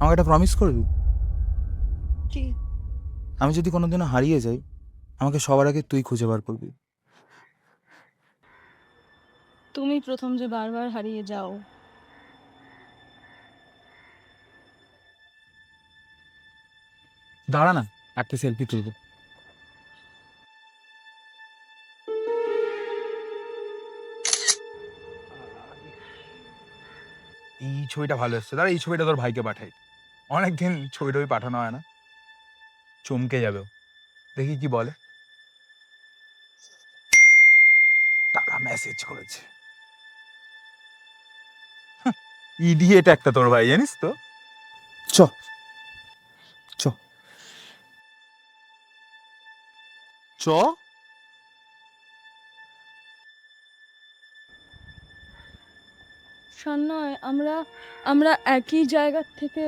আমাকে একটা প্রমিস করবি? কি? আমি যদি কোনোদিনও হারিয়ে যাই, আমাকে সবার আগে তুই খুঁজে বার করবি। তুমি প্রথম যে বারবার হারিয়ে যাও। দাঁড়া না, একটা সেলফি তুলবো। এই ছবিটা ভালো এসছে। দাঁড়া, এই ছবিটা তোর ভাইকে পাঠাই। অনেকদিন ছবি টবি পাঠানো হয় না, চমকে যাবে ও। দেখি কি বলে। টাকা মেসেজ করেছে। ইডিয়েট একটা তোর ভাই, জানিস তো। চ চ চ। সন্নয়, আমরা আমরা একই জায়গা থেকে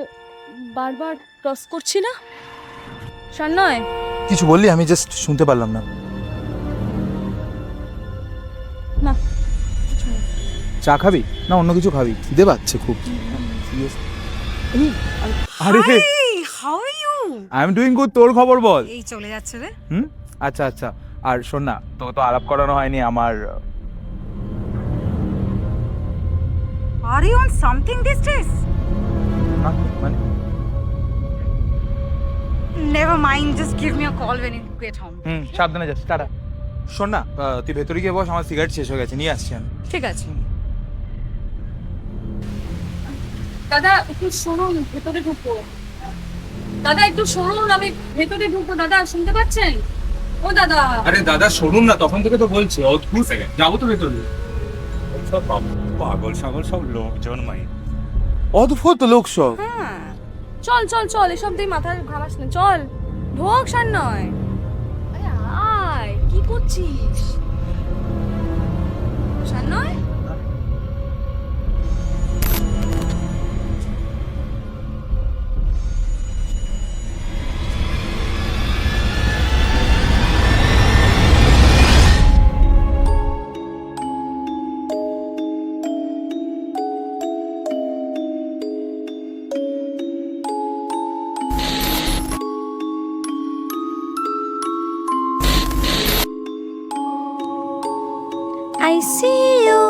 বারবার ক্রস করছি না? সন্নয়, কিছু বললি? আমি জাস্ট শুনতে পারলাম না। না কিছু না। চা খাবি না অন্য কিছু খাবি? খিদে পাচ্ছে খুব। আরে hi, how are you? I am doing good. তোর খবর বল। এই চলে যাচ্ছে রে। আচ্ছা আচ্ছা। আর শোন না, তোকে তো আলাপ করানো হয়নি আমার। Are you on something this days? মানে never mind, just give me a call when you get home. সাবধানে যাস। টাটা। শোন না, তুই ভেতরে গিয়ে বস, আমার সিগারেট শেষ হয়ে গেছে, নিয়ে আসছি আমি। ঠিক আছে। দাদা একটু শুনুন, ভেতরে ঢুকবো। দাদা একটু শুনুন, আমি ভেতরে ঢুকবো। দাদা শুনতে পাচ্ছেন? ও দাদা। আরে দাদা শুনুন না, তখন থেকে তো বলছি। অদ্ভুত। যাবো তো ভেতরে। সব পাগল ছাগল সব লোকজন মাই। অদ্ভুত লোক সব। হ্যাঁ, চল চল চল, এসব দিয়ে মাথা ঘামাস না, চল ঢোক। সন্নয়, আরে আয়, কি করছিস? সন্নয়, I see you.